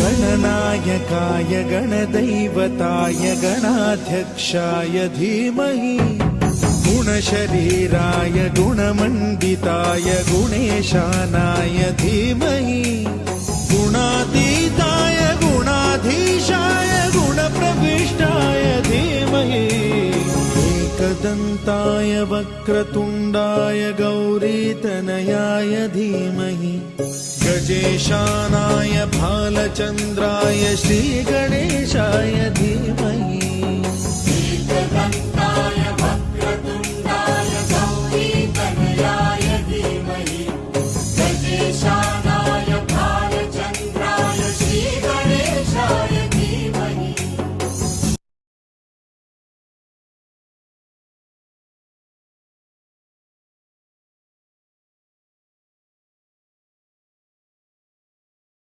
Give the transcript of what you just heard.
गणनायकाय गणदैवताय गणाध्यक्षाय धीमहि गुणशरीराय गुणमण्डिताय गुणेशानाय धीमहि गुणातीताय गुणाधीशाय गुणप्रविष्टाय धीमहि एकदन्ताय वक्रतुण्डाय गौरीतनयाय धीमहि गजेशानाय भालचन्द्राय श्रीगणेशाय धीमहि